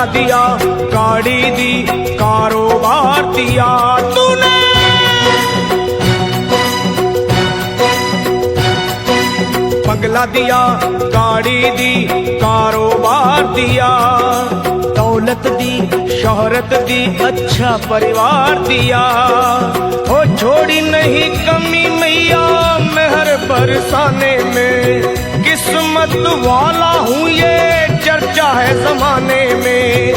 बंगला दिया, गाड़ी दी, कारोबार दिया तूने। बंगला दिया, गाड़ी दी, कारोबार दिया, दौलत दी, शोहरत दी, अच्छा परिवार दिया। ओ छोड़ी नहीं कमी मैया मेहर बरसाने में, किस्मत वाला हूँ ये चर्चा है जमाने में।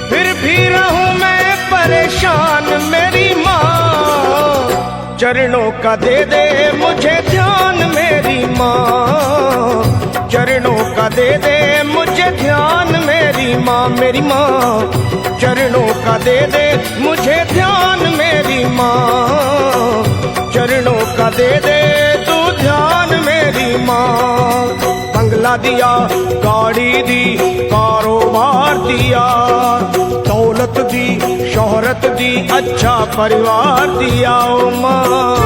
फिर भी रहूं मैं परेशान मेरी माँ, चरणों का दे दे मुझे ध्यान मेरी माँ, चरणों का दे दे मुझे ध्यान मेरी माँ। मेरी माँ चरणों का दे दे मुझे ध्यान मेरी माँ, चरणों का दे दे तू ध्यान मेरी माँ। बंगला दिया, गाड़ी दी, कारोबार दिया, दौलत दी, शोहरत दी, अच्छा परिवार दिया ओ माँ।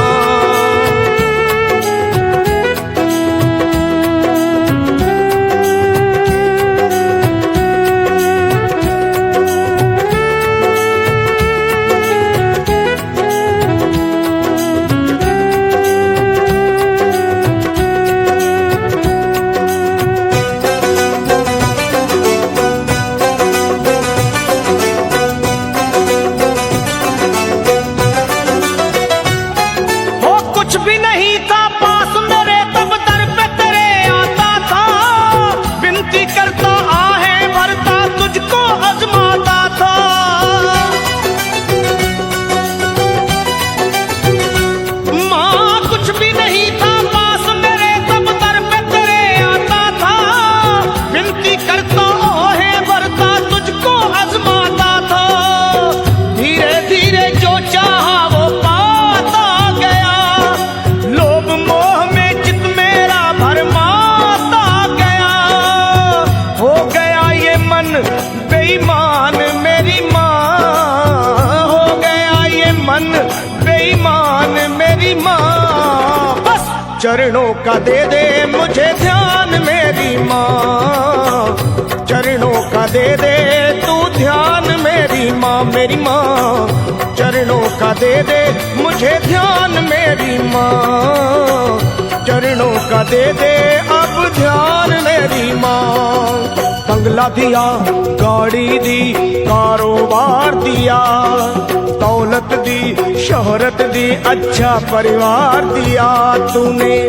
चरणों का दे दे मुझे ध्यान मेरी माँ, चरणों का दे दे तू ध्यान मेरी माँ। मेरी माँ चरणों का दे दे मुझे ध्यान मेरी माँ, चरणों का दे दे अब ध्यान मेरी माँ। बंगला दिया, गाड़ी दी, कारोबार दिया, दौलत दी, शोहरत दी, अच्छा परिवार दिया तूने।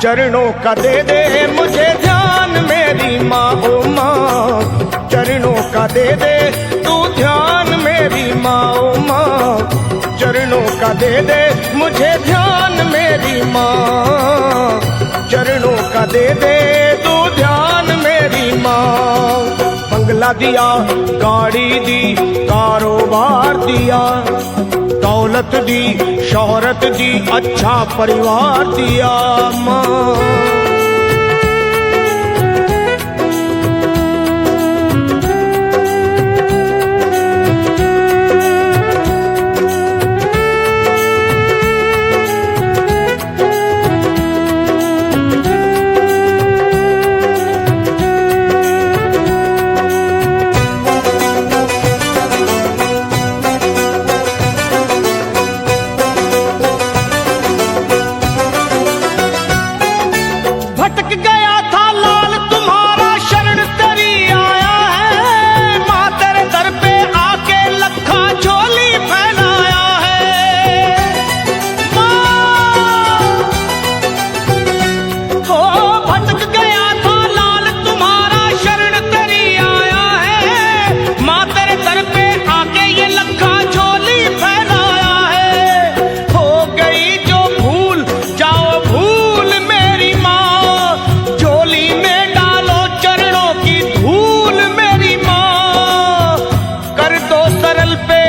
चरणों का दे दे मुझे ध्यान मेरी माँ ओ माँ, चरणों का दे दे तू ध्यान मेरी माँ ओ माँ, चरणों का दे दे मुझे ध्यान मेरी माँ, चरणों का दे दे तू ध्यान मेरी माँ। बंगला दिया, गाड़ी दी, कारोबार दिया, दौलत दी, शोहरत दी, अच्छा परिवार दिया माँ।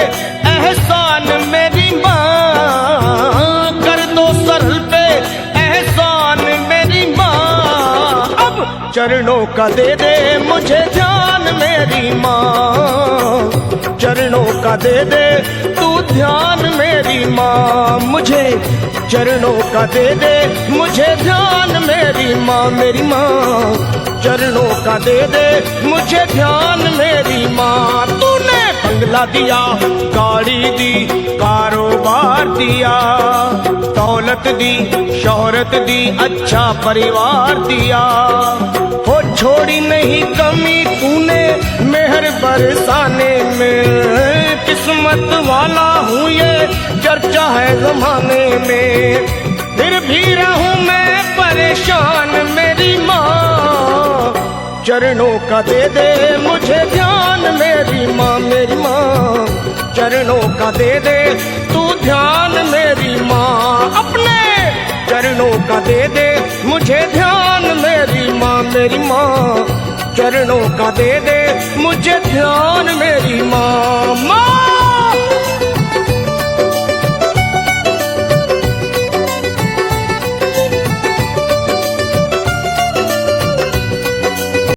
एहसान मेरी माँ, कर दो सरल पे एहसान मेरी माँ। अब चरणों का दे दे मुझे ध्यान मेरी माँ, चरणों का दे दे तू ध्यान मेरी माँ। मुझे चरणों का दे दे मुझे ध्यान मेरी माँ, मेरी माँ। चरणों का दे दे मुझे ध्यान मेरी माँ। तूने बंगला दिया, गाड़ी दी, कारोबार दिया, दौलत दी, शोहरत दी, अच्छा परिवार दिया। हो छोड़ी नहीं कमी तूने मेहर बरसाने में, किस्मत वाला हूँ ये चर्चा है जमाने में। फिर भी रहूं मैं परेशान मेरी माँ, चरणों का दे दे मुझे ध्यान मेरी माँ, मेरी माँ। चरणों का दे दे तू ध्यान मेरी माँ, अपने चरणों का दे दे मुझे ध्यान मेरी माँ, मेरी माँ। चरणों का दे दे मुझे ध्यान मेरी माँ, माँ।